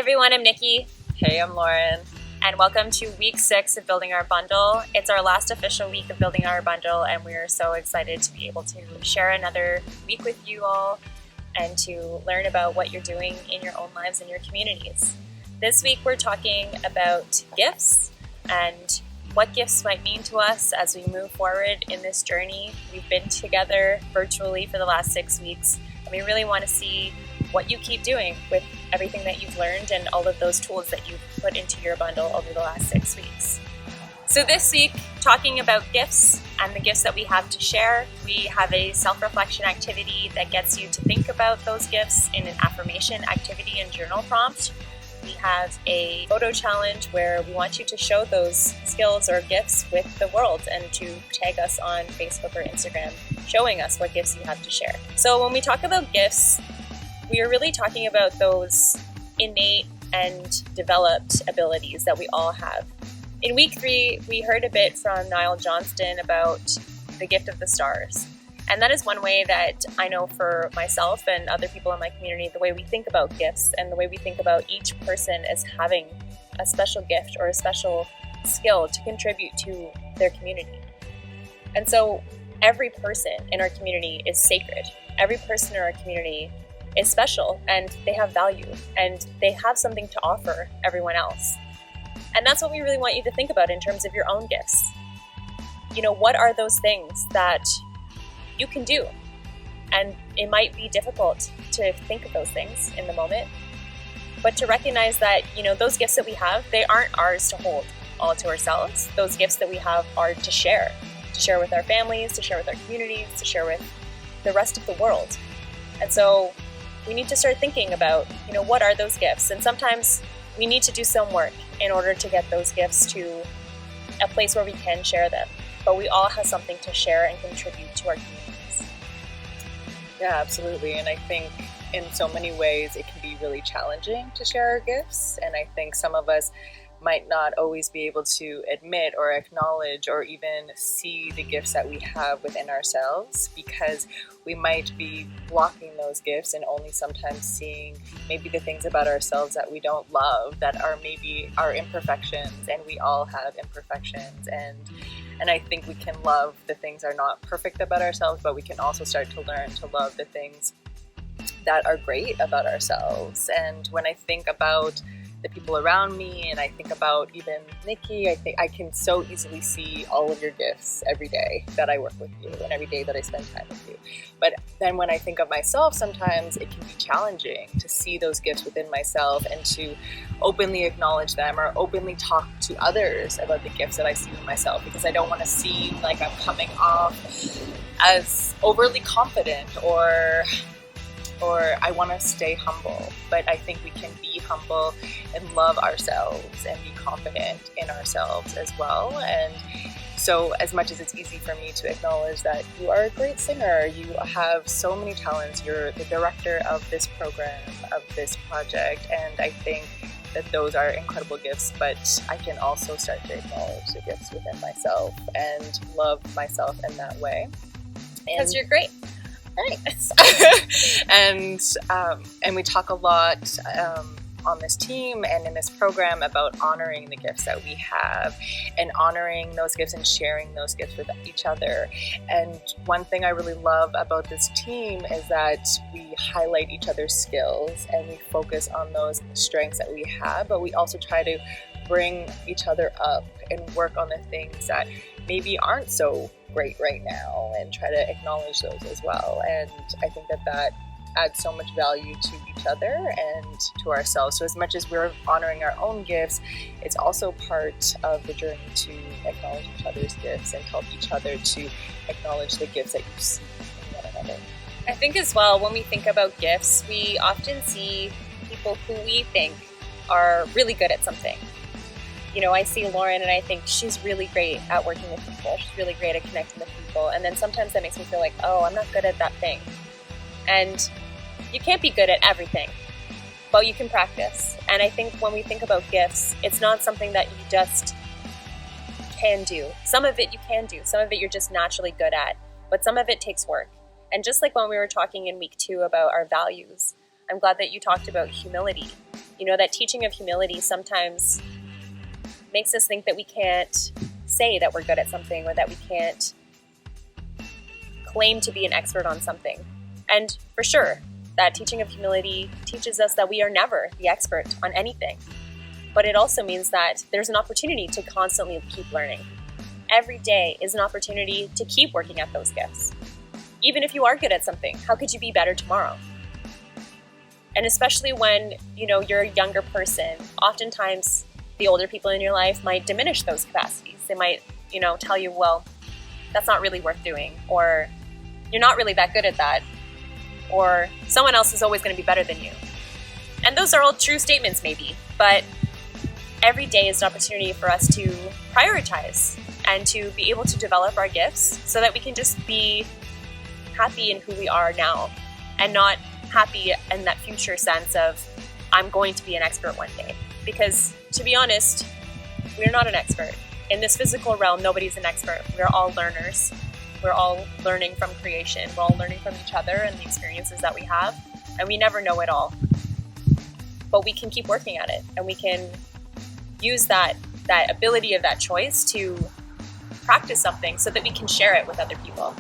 everyone, I'm Nikki. Hey, I'm Lauren. And welcome to week 6 of Building Our Bundle. It's our last official week of Building Our Bundle, and we are so excited to be able to share another week with you all and to learn about what you're doing in your own lives and your communities. This week we're talking about gifts and what gifts might mean to us as we move forward in this journey. We've been together virtually for the last 6 weeks, and we really want to see what you keep doing with everything that you've learned and all of those tools that you've put into your bundle over the last 6 weeks. So this week, talking about gifts and the gifts that we have to share, we have a self-reflection activity that gets you to think about those gifts in an affirmation activity and journal prompt. We have a photo challenge where we want you to show those skills or gifts with the world and to tag us on Facebook or Instagram, showing us what gifts you have to share. So when we talk about gifts, we are really talking about those innate and developed abilities that we all have. In week 3, we heard a bit from Niall Johnston about the gift of the stars. And that is one way that I know for myself and other people in my community, the way we think about gifts and the way we think about each person as having a special gift or a special skill to contribute to their community. And so every person in our community is sacred. Every person in our community is special and they have value and they have something to offer everyone else. And that's what we really want you to think about in terms of your own gifts. You know, what are those things that you can do? And it might be difficult to think of those things in the moment, but to recognize that, you know, those gifts that we have, they aren't ours to hold all to ourselves. Those gifts that we have are to share with our families, to share with our communities, to share with the rest of the world. And so we need to start thinking about, you know, what are those gifts? And sometimes we need to do some work in order to get those gifts to a place where we can share them. But we all have something to share and contribute to our communities. Yeah, absolutely. And I think in so many ways it can be really challenging to share our gifts. And I think some of us might not always be able to admit or acknowledge or even see the gifts that we have within ourselves, because we might be blocking those gifts and only sometimes seeing maybe the things about ourselves that we don't love, that are maybe our imperfections, and we all have imperfections. And I think we can love the things that are not perfect about ourselves, but we can also start to learn to love the things that are great about ourselves. And when I think about the people around me, and I think about even Nikki, I think I can so easily see all of your gifts every day that I work with you and every day that I spend time with you. But then when I think of myself, sometimes it can be challenging to see those gifts within myself and to openly acknowledge them or openly talk to others about the gifts that I see in myself, because I don't want to seem like I'm coming off as overly confident or I want to stay humble. But I think we can be humble and love ourselves and be confident in ourselves as well. And so as much as it's easy for me to acknowledge that you are a great singer, you have so many talents, you're the director of this program, of this project, and I think that those are incredible gifts, but I can also start to acknowledge the gifts within myself and love myself in that way. Because you're great. Thanks. And we talk a lot on this team and in this program about honoring the gifts that we have and honoring those gifts and sharing those gifts with each other. And one thing I really love about this team is that we highlight each other's skills and we focus on those strengths that we have, but we also try to bring each other up and work on the things that maybe aren't so great right now and try to acknowledge those as well. And I think that adds so much value to each other and to ourselves. So as much as we're honoring our own gifts, it's also part of the journey to acknowledge each other's gifts and help each other to acknowledge the gifts that you see in one another. I think as well, when we think about gifts, we often see people who we think are really good at something. You know, I see Lauren and I think she's really great at working with people. She's really great at connecting with people. And then sometimes that makes me feel like, oh, I'm not good at that thing. And you can't be good at everything, but you can practice. And I think when we think about gifts, it's not something that you just can do. Some of it you can do. Some of it you're just naturally good at. But some of it takes work. And just like when we were talking in week 2 about our values, I'm glad that you talked about humility You know, that teaching of humility sometimes makes us think that we can't say that we're good at something, or that we can't claim to be an expert on something. And for sure, that teaching of humility teaches us that we are never the expert on anything. But it also means that there's an opportunity to constantly keep learning. Every day is an opportunity to keep working at those gifts. Even if you are good at something, how could you be better tomorrow? And especially when, you're a younger person, oftentimes the older people in your life might diminish those capacities. They might, tell you, well, that's not really worth doing, or you're not really that good at that, or someone else is always going to be better than you. And those are all true statements maybe, but every day is an opportunity for us to prioritize and to be able to develop our gifts so that we can just be happy in who we are now, and not happy in that future sense of, I'm going to be an expert one day. Because to be honest, we're not an expert. In this physical realm, nobody's an expert. We're all learners. We're all learning from creation. We're all learning from each other and the experiences that we have. And we never know it all. But we can keep working at it. And we can use that ability of that choice to practice something so that we can share it with other people.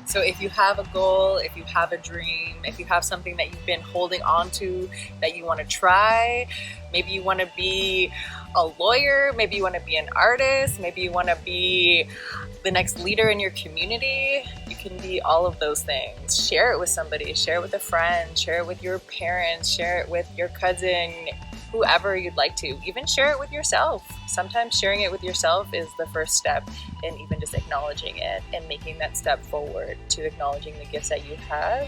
So if you have a goal, if you have a dream, if you have something that you've been holding on to that you want to try, maybe you want to be a lawyer, maybe you want to be an artist, maybe you want to be the next leader in your community, you can be all of those things. Share it with somebody, share it with a friend, share it with your parents, share it with your cousin, whoever you'd like to. Even share it with yourself. Sometimes sharing it with yourself is the first step in even just acknowledging it and making that step forward to acknowledging the gifts that you have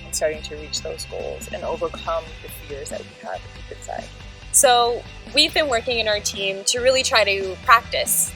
and starting to reach those goals and overcome the fears that we have deep inside. So we've been working in our team to really try to practice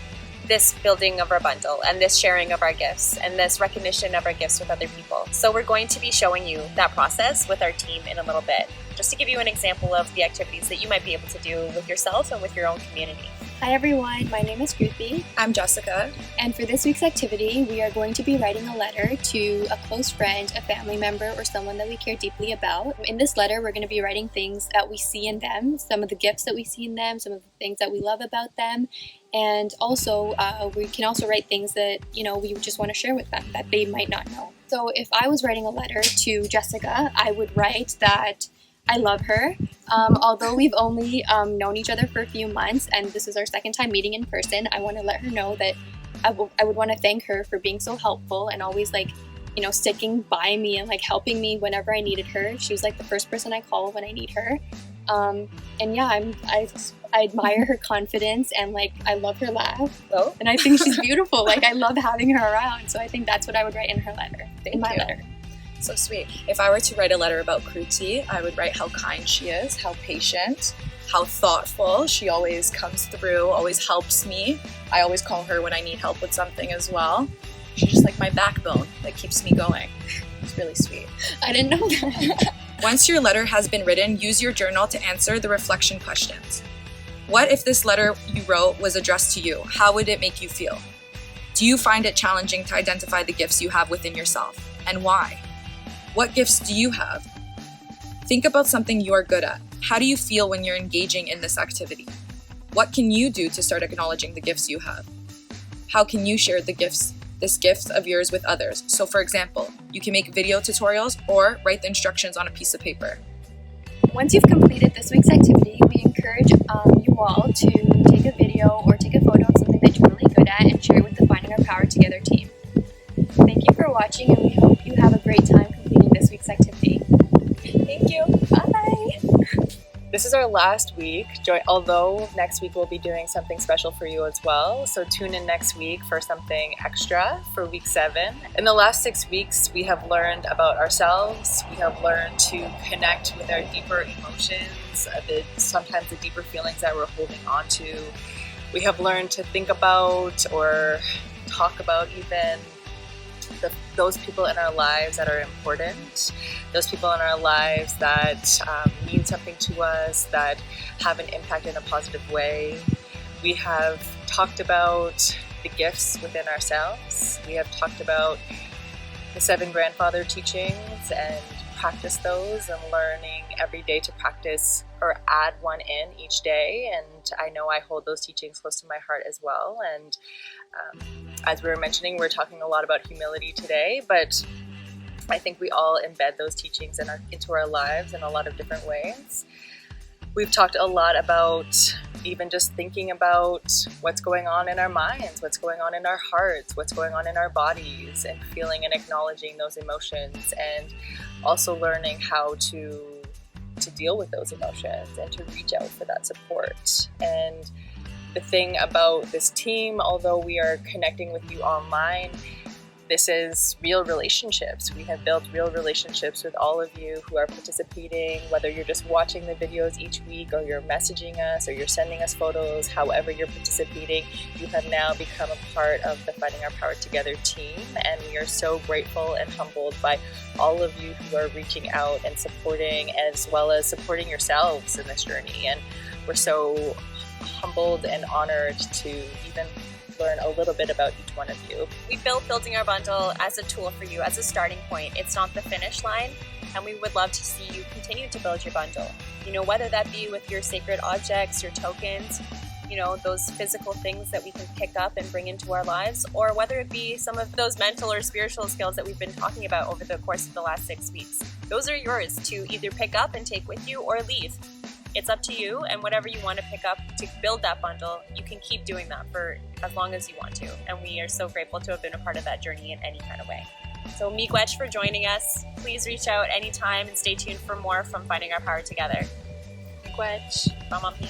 this building of our bundle and this sharing of our gifts and this recognition of our gifts with other people. So we're going to be showing you that process with our team in a little bit, just to give you an example of the activities that you might be able to do with yourself and with your own community. Hi everyone, my name is Kruti. I'm Jessica. And for this week's activity, we are going to be writing a letter to a close friend, a family member, or someone that we care deeply about. In this letter, we're going to be writing things that we see in them, some of the gifts that we see in them, some of the things that we love about them, and also we can also write things that, we just want to share with them that they might not know. So if I was writing a letter to Jessica, I would write that I love her. Although we've only known each other for a few months and this is our second time meeting in person, I want to let her know that I would want to thank her for being so helpful and always sticking by me and helping me whenever I needed her. She was the first person I call when I need her. And yeah, I admire her confidence and I love her laugh. Oh. And I think she's beautiful. I love having her around. So I think that's what I would write in her letter, in my letter. So sweet. If I were to write a letter about Kruti, I would write how kind she is, how patient, how thoughtful. She always comes through, always helps me. I always call her when I need help with something as well. She's just like my backbone that keeps me going. It's really sweet. I didn't know that. Once your letter has been written, use your journal to answer the reflection questions. What if this letter you wrote was addressed to you? How would it make you feel? Do you find it challenging to identify the gifts you have within yourself, and why? What gifts do you have? Think about something you are good at. How do you feel when you're engaging in this activity? What can you do to start acknowledging the gifts you have? How can you share this gift of yours with others? So for example, you can make video tutorials or write the instructions on a piece of paper. Once you've completed this week's activity, we encourage you all to take a video or take a photo of something that you're really good at and share it with the Finding Our Power Together team. Thank you for watching, and we hope you have a great time completing this week's activity. Thank you. Bye! This is our last week, although next week we'll be doing something special for you as well. So tune in next week for something extra for week 7. In the last 6 weeks, we have learned about ourselves. We have learned to connect with our deeper emotions, sometimes the deeper feelings that we're holding on to. We have learned to think about or talk about even those people in our lives that are important, those people in our lives that mean something to us, that have an impact in a positive way. We have talked about the gifts within ourselves. We have talked about the 7 grandfather teachings and practice those and learning every day to practice or add one in each day. And I know I hold those teachings close to my heart as well. And as we were mentioning, we're talking a lot about humility today, but I think we all embed those teachings into our lives in a lot of different ways. We've talked a lot about even just thinking about what's going on in our minds, what's going on in our hearts, what's going on in our bodies, and feeling and acknowledging those emotions, and also learning how to deal with those emotions and to reach out for that support. And the thing about this team, although we are connecting with you online, this is real relationships. We have built real relationships with all of you who are participating, whether you're just watching the videos each week or you're messaging us or you're sending us photos, however you're participating, you have now become a part of the Finding Our Power Together team. And we are so grateful and humbled by all of you who are reaching out and supporting, as well as supporting yourselves in this journey. And we're so humbled and honored to even learn a little bit about each one of you. We built Building Our Bundle as a tool for you, as a starting point. It's not the finish line, and we would love to see you continue to build your bundle. You know, whether that be with your sacred objects, your tokens, you know, those physical things that we can pick up and bring into our lives, or whether it be some of those mental or spiritual skills that we've been talking about over the course of the last 6 weeks. Those are yours to either pick up and take with you or leave. It's up to you, and whatever you want to pick up to build that bundle, you can keep doing that for as long as you want to. And we are so grateful to have been a part of that journey in any kind of way. So miigwech for joining us. Please reach out anytime and stay tuned for more from Finding Our Power Together. Miigwech. Mamampi.